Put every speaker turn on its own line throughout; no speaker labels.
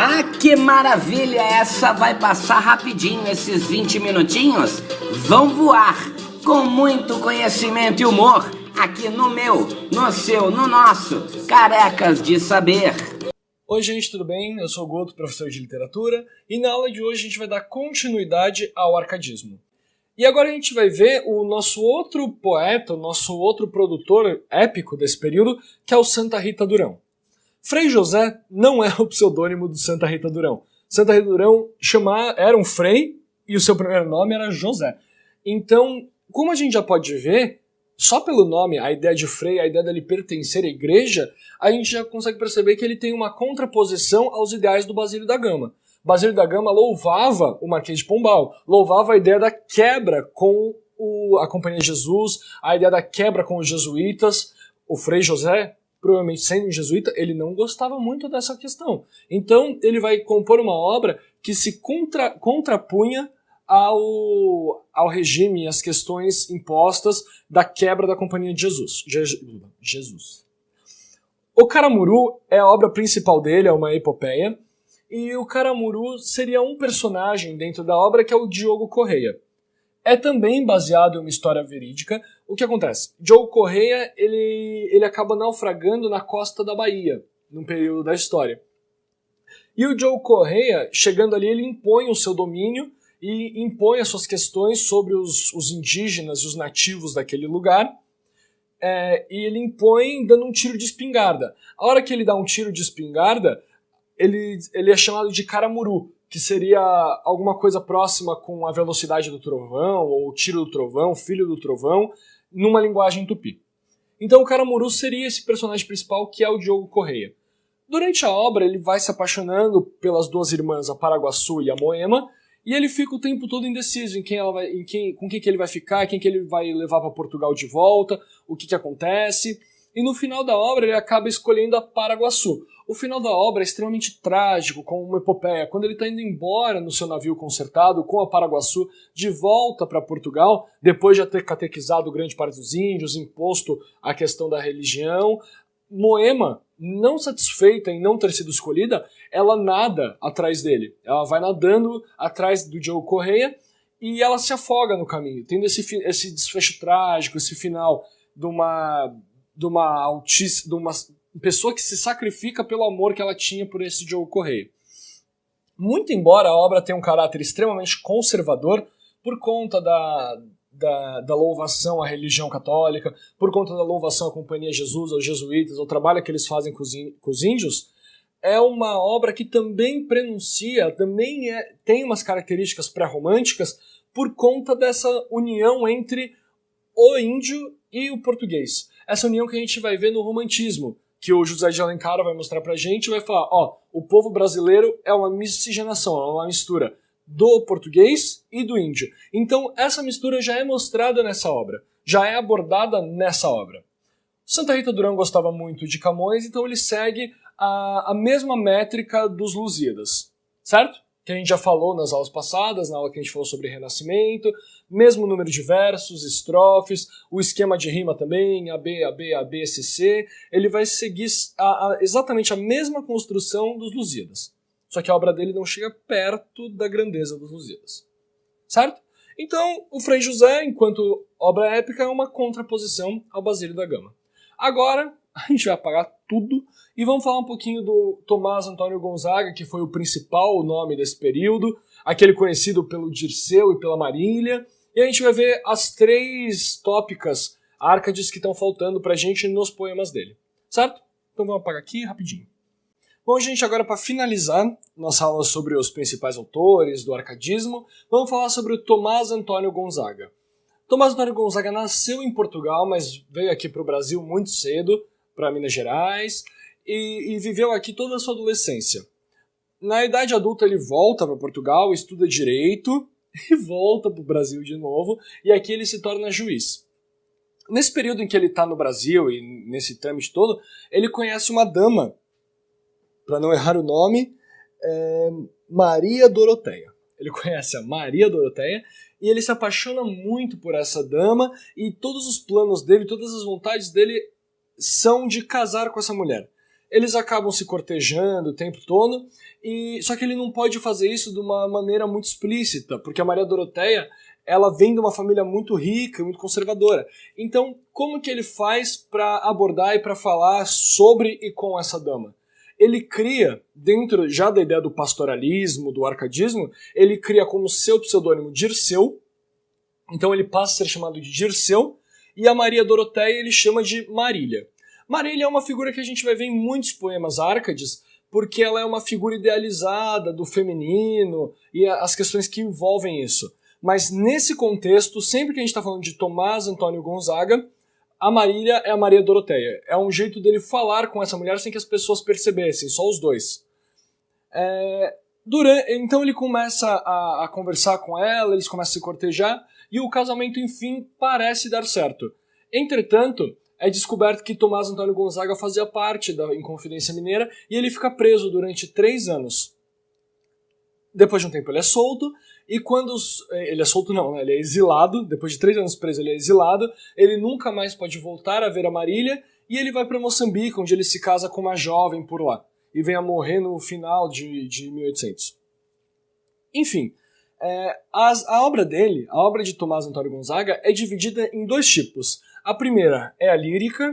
Ah, que maravilha! Essa vai passar rapidinho, esses 20 minutinhos vão voar, com muito conhecimento e humor, aqui no meu, no seu, no nosso Carecas de Saber.
Oi gente, tudo bem? Eu sou o Goto, professor de literatura, e na aula de hoje a gente vai dar continuidade ao arcadismo. E agora a gente vai ver o nosso outro poeta, o nosso outro produtor épico desse período, que é o Santa Rita Durão. Frei José não é o pseudônimo do Santa Rita Durão. Santa Rita Durão era um frei e o seu primeiro nome era José. Então, como a gente já pode ver, só pelo nome, a ideia de frei, a ideia dele pertencer à igreja, a gente já consegue perceber que ele tem uma contraposição aos ideais do Basílio da Gama. Basílio da Gama louvava o Marquês de Pombal, louvava a ideia da quebra com a Companhia de Jesus, a ideia da quebra com os jesuítas. O Frei José, provavelmente sendo um jesuíta, ele não gostava muito dessa questão. Então ele vai compor uma obra que se contrapunha ao regime e às questões impostas da quebra da Companhia de Jesus. O Caramuru é a obra principal dele, é uma epopeia, e o Caramuru seria um personagem dentro da obra que é o Diogo Correia. É também baseado em uma história verídica. O que acontece? Diogo Correia ele acaba naufragando na costa da Bahia, num período da história. E o Diogo Correia, chegando ali, ele impõe o seu domínio e impõe as suas questões sobre os indígenas e os nativos daquele lugar. E ele impõe dando um tiro de espingarda. A hora que ele dá um tiro de espingarda, ele é chamado de Caramuru, que seria alguma coisa próxima com a velocidade do trovão, ou o tiro do trovão, filho do trovão, numa linguagem tupi. Então o Caramuru seria esse personagem principal, que é o Diogo Correia. Durante a obra, ele vai se apaixonando pelas duas irmãs, a Paraguaçu e a Moema, e ele fica o tempo todo indeciso com quem que ele vai ficar, quem que ele vai levar para Portugal de volta, o que acontece. E no final da obra ele acaba escolhendo a Paraguaçu. O final da obra é extremamente trágico, como uma epopeia. Quando ele está indo embora no seu navio consertado com a Paraguaçu de volta para Portugal, depois de ter catequizado grande parte dos índios, imposto a questão da religião, Moema, não satisfeita em não ter sido escolhida, ela nada atrás dele. Ela vai nadando atrás do Diogo Correia e ela se afoga no caminho, tendo esse desfecho trágico, esse final de uma pessoa que se sacrifica pelo amor que ela tinha por esse Diogo Correia. Muito embora a obra tenha um caráter extremamente conservador, por conta da louvação à religião católica, por conta da louvação à Companhia de Jesus, aos jesuítas, ao trabalho que eles fazem com os índios, é uma obra que também prenuncia, tem umas características pré-românticas por conta dessa união entre o índio e o português. Essa união que a gente vai ver no romantismo, que o José de Alencar vai mostrar pra gente e vai falar, o povo brasileiro é uma miscigenação, é uma mistura do português e do índio. Então essa mistura já é mostrada nessa obra, já é abordada nessa obra. Santa Rita Durão gostava muito de Camões, então ele segue a mesma métrica dos Lusíadas, certo? Que a gente já falou nas aulas passadas, na aula que a gente falou sobre Renascimento, mesmo número de versos, estrofes, o esquema de rima também, AB, AB, AB, CC, ele vai seguir exatamente a mesma construção dos Lusíadas. Só que a obra dele não chega perto da grandeza dos Lusíadas, certo? Então, o Frei José, enquanto obra épica, é uma contraposição ao Basílio da Gama. Agora, a gente vai apagar tudo e vamos falar um pouquinho do Tomás Antônio Gonzaga, que foi o principal nome desse período, aquele conhecido pelo Dirceu e pela Marília, e a gente vai ver as 3 tópicas árcades que estão faltando pra gente nos poemas dele, certo? Então vamos apagar aqui rapidinho. Bom, gente, agora para finalizar nossa aula sobre os principais autores do arcadismo, vamos falar sobre o Tomás Antônio Gonzaga. Tomás Antônio Gonzaga nasceu em Portugal, mas veio aqui para o Brasil muito cedo, para Minas Gerais, e viveu aqui toda a sua adolescência. Na idade adulta ele volta para Portugal, estuda Direito e volta para o Brasil de novo, e aqui ele se torna juiz. Nesse período em que ele está no Brasil e nesse trâmite todo, ele conhece uma dama, para não errar o nome, Maria Doroteia. Ele conhece a Maria Doroteia e ele se apaixona muito por essa dama e todos os planos dele, todas as vontades dele são de casar com essa mulher. eles acabam se cortejando o tempo todo, só que ele não pode fazer isso de uma maneira muito explícita, porque a Maria Doroteia, ela vem de uma família muito rica, muito conservadora. Então, como que ele faz para abordar e para falar sobre e com essa dama? Ele cria, dentro já da ideia do pastoralismo, do arcadismo, ele cria como seu pseudônimo Dirceu, então ele passa a ser chamado de Dirceu, e a Maria Doroteia ele chama de Marília. Marília é uma figura que a gente vai ver em muitos poemas árcades, porque ela é uma figura idealizada do feminino e as questões que envolvem isso. Mas nesse contexto, sempre que a gente está falando de Tomás Antônio Gonzaga, a Marília é a Maria Doroteia. É um jeito dele falar com essa mulher sem que as pessoas percebessem, só os dois. Então ele começa a conversar com ela, eles começam a se cortejar, e o casamento, enfim, parece dar certo. Entretanto, é descoberto que Tomás Antônio Gonzaga fazia parte da Inconfidência Mineira e ele fica preso durante 3 anos. Depois de um tempo ele é solto, e quando... Ele é solto não, né? Ele é exilado. Depois de 3 anos preso ele é exilado. Ele nunca mais pode voltar a ver a Marília, e ele vai para Moçambique, onde ele se casa com uma jovem por lá. E vem a morrer no final de 1800. Enfim, a obra dele, a obra de Tomás Antônio Gonzaga, é dividida em 2 tipos. A primeira é a lírica,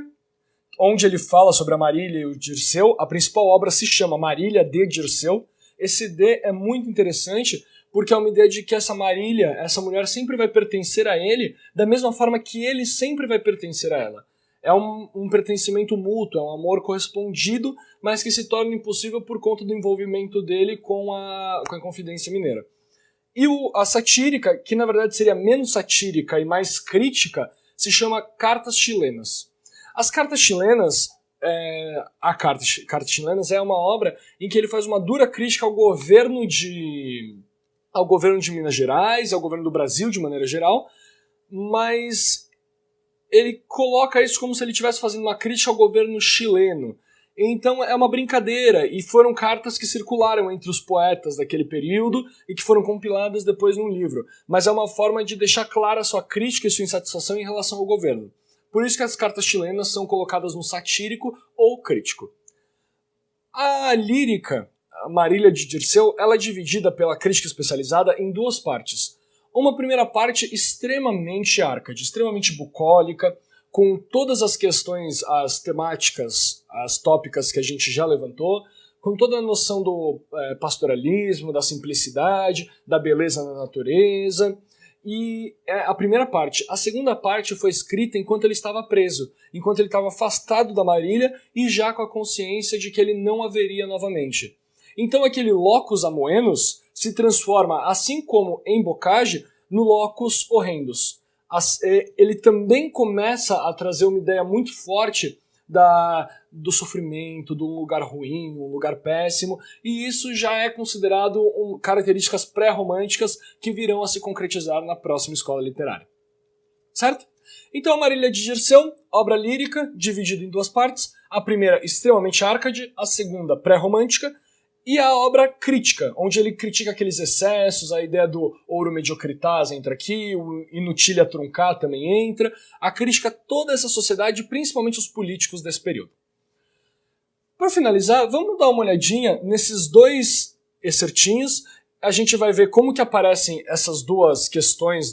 onde ele fala sobre a Marília e o Dirceu. A principal obra se chama Marília de Dirceu. Esse D é muito interessante, porque é uma ideia de que essa Marília, essa mulher, sempre vai pertencer a ele, da mesma forma que ele sempre vai pertencer a ela. É um pertencimento mútuo, é um amor correspondido, mas que se torna impossível por conta do envolvimento dele com a Inconfidência Mineira. E a satírica, que na verdade seria menos satírica e mais crítica, se chama Cartas Chilenas. As Cartas Chilenas, Cartas Chilenas é uma obra em que ele faz uma dura crítica ao governo de Minas Gerais, ao governo do Brasil de maneira geral, mas ele coloca isso como se ele estivesse fazendo uma crítica ao governo chileno. Então é uma brincadeira, e foram cartas que circularam entre os poetas daquele período e que foram compiladas depois num livro. Mas é uma forma de deixar clara a sua crítica e sua insatisfação em relação ao governo. Por isso que as cartas chilenas são colocadas no satírico ou crítico. A lírica, a Marília de Dirceu, ela é dividida pela crítica especializada em 2 partes. Uma primeira parte extremamente árcade, extremamente bucólica, com todas as questões, as temáticas, as tópicas que a gente já levantou, com toda a noção do pastoralismo, da simplicidade, da beleza na natureza. E é a primeira parte. A segunda parte foi escrita enquanto ele estava preso, enquanto ele estava afastado da Marília e já com a consciência de que ele não haveria novamente. Então aquele locus amoenos se transforma, assim como em Bocage, no locus horrendus. Ele também começa a trazer uma ideia muito forte do sofrimento, de um lugar ruim, um lugar péssimo, e isso já é considerado características pré-românticas que virão a se concretizar na próxima escola literária. Certo? Então a Marília de Dirceu, obra lírica, dividida em 2 partes, a primeira extremamente árcade, a segunda pré-romântica, e a obra crítica, onde ele critica aqueles excessos, a ideia do ouro mediocritas entra aqui, o inutilia truncar também entra, a crítica a toda essa sociedade, principalmente os políticos desse período. Para finalizar, vamos dar uma olhadinha nesses 2 excertinhos, a gente vai ver como que aparecem essas 2 questões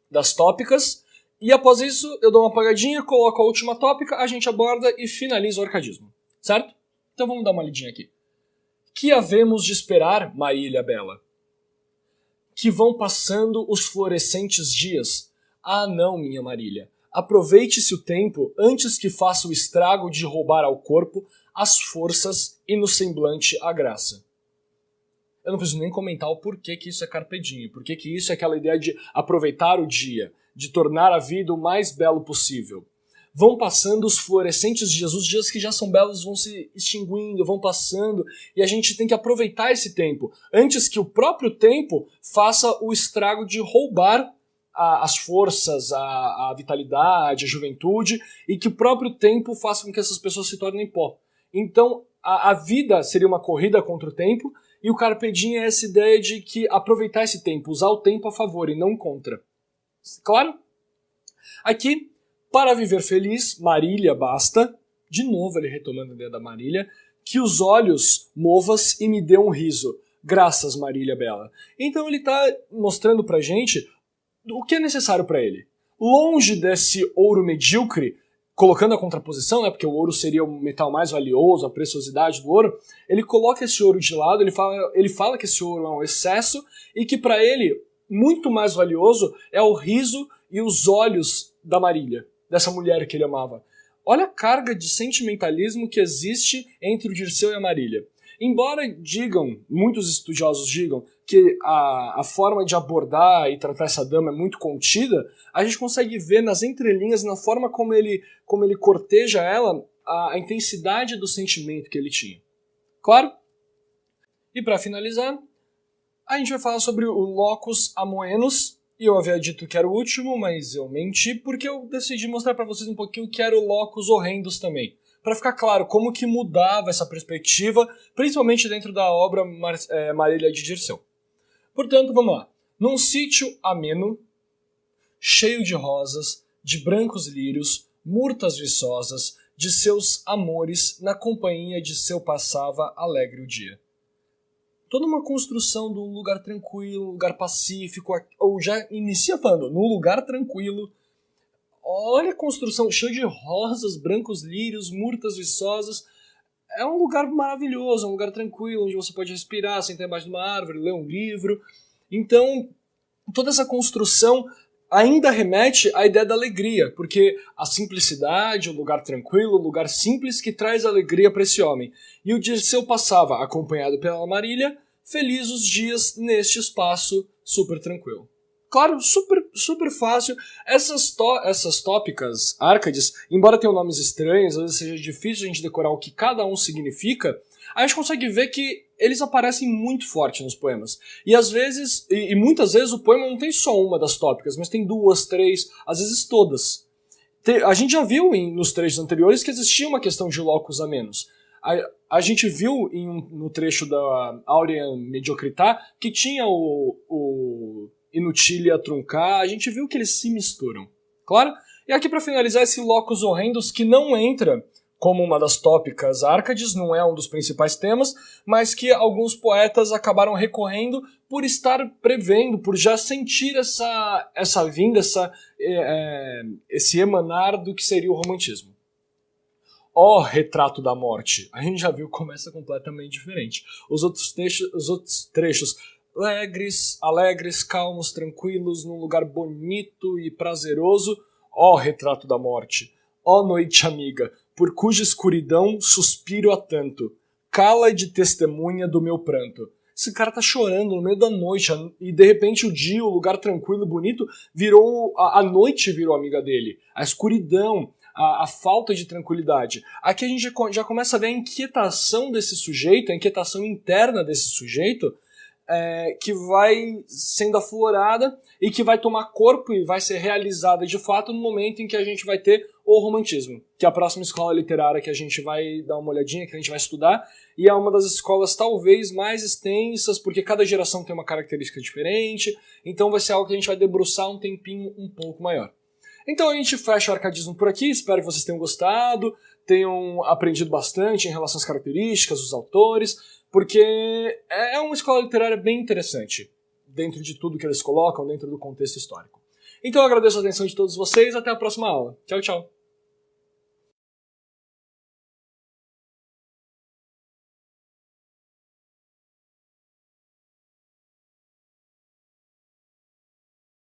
das tópicas, e após isso eu dou uma apagadinha, coloco a última tópica, a gente aborda e finaliza o arcadismo, certo? Então vamos dar uma olhadinha aqui. Que havemos de esperar, Marília bela? Que vão passando os florescentes dias. Ah não, minha Marília, aproveite-se o tempo antes que faça o estrago de roubar ao corpo as forças e no semblante a graça. Eu não preciso nem comentar o porquê que isso é carpe diem, porquê que isso é aquela ideia de aproveitar o dia, de tornar a vida o mais belo possível. Vão passando os florescentes dias, os dias que já são belos vão se extinguindo, vão passando, e a gente tem que aproveitar esse tempo, antes que o próprio tempo faça o estrago de roubar as forças, a vitalidade, a juventude, e que o próprio tempo faça com que essas pessoas se tornem pó. Então, a vida seria uma corrida contra o tempo, e o carpe diem é essa ideia de que aproveitar esse tempo, usar o tempo a favor e não contra. Claro? Aqui, para viver feliz, Marília basta, De novo ele retomando a ideia da Marília, que os olhos movas e me dê um riso. Graças, Marília Bela. Então ele está mostrando pra gente o que é necessário para ele. Longe desse ouro medíocre, colocando a contraposição, né, porque o ouro seria o metal mais valioso, a preciosidade do ouro, ele coloca esse ouro de lado, ele fala que esse ouro é um excesso e que para ele, muito mais valioso é o riso e os olhos da Marília, dessa mulher que ele amava. Olha a carga de sentimentalismo que existe entre o Dirceu e a Marília. Embora digam, muitos estudiosos digam, que a forma de abordar e tratar essa dama é muito contida, a gente consegue ver nas entrelinhas, na forma como ele corteja ela, a intensidade do sentimento que ele tinha. Claro? E para finalizar, a gente vai falar sobre o locus amoenus, e eu havia dito que era o último, mas eu menti porque eu decidi mostrar para vocês um pouquinho que era o locus horrendus também. Para ficar claro como que mudava essa perspectiva, principalmente dentro da obra Marília de Dirceu. Portanto, vamos lá. Num sítio ameno, cheio de rosas, de brancos lírios, murtas viçosas, de seus amores, na companhia de seu passava alegre o dia. Toda uma construção de um lugar tranquilo, um lugar pacífico, ou já inicia falando, num lugar tranquilo. Olha a construção, cheia de rosas, brancos lírios, murtas viçosas. É um lugar maravilhoso, um lugar tranquilo, onde você pode respirar, sentar embaixo de uma árvore, ler um livro. Então, toda essa construção ainda remete à ideia da alegria, porque a simplicidade, o lugar tranquilo, o lugar simples que traz alegria para esse homem. E o Dirceu passava, acompanhado pela Marília, feliz os dias neste espaço super tranquilo. Claro, super fácil. Essas tópicas, Árcades, embora tenham nomes estranhos, às vezes seja difícil a gente decorar o que cada um significa, a gente consegue ver que eles aparecem muito forte nos poemas. E às vezes, e muitas vezes o poema não tem só uma das tópicas, mas tem duas, três, às vezes todas. A gente já viu nos trechos anteriores que existia uma questão de locus a menos. A gente viu no trecho da Aurea Mediocrità que tinha o Inutilia Truncar, a gente viu que eles se misturam. Claro? E aqui para finalizar esse locus horrendus que não entra como uma das tópicas Árcades, não é um dos principais temas, mas que alguns poetas acabaram recorrendo por estar prevendo, por já sentir essa vinda, esse emanar do que seria o romantismo. Ó retrato da morte! A gente já viu como começa completamente diferente. Os outros trechos alegres, calmos, tranquilos, num lugar bonito e prazeroso. Ó retrato da morte! Ó noite amiga! Por cuja escuridão suspiro há tanto, cala de testemunha do meu pranto. Esse cara tá chorando no meio da noite, e de repente o dia, o lugar tranquilo e bonito, a noite virou amiga dele. A escuridão, a falta de tranquilidade. Aqui a gente já começa a ver a inquietação desse sujeito, a inquietação interna desse sujeito, que vai sendo aflorada e que vai tomar corpo e vai ser realizada de fato no momento em que a gente vai ter o romantismo, que é a próxima escola literária que a gente vai dar uma olhadinha, que a gente vai estudar, e é uma das escolas talvez mais extensas, porque cada geração tem uma característica diferente, então vai ser algo que a gente vai debruçar um tempinho um pouco maior. Então a gente fecha o arcadismo por aqui, espero que vocês tenham gostado, tenham aprendido bastante em relação às características, os autores, porque é uma escola literária bem interessante, dentro de tudo que eles colocam, dentro do contexto histórico. Então eu agradeço a atenção de todos vocês, até a próxima aula. Tchau, tchau!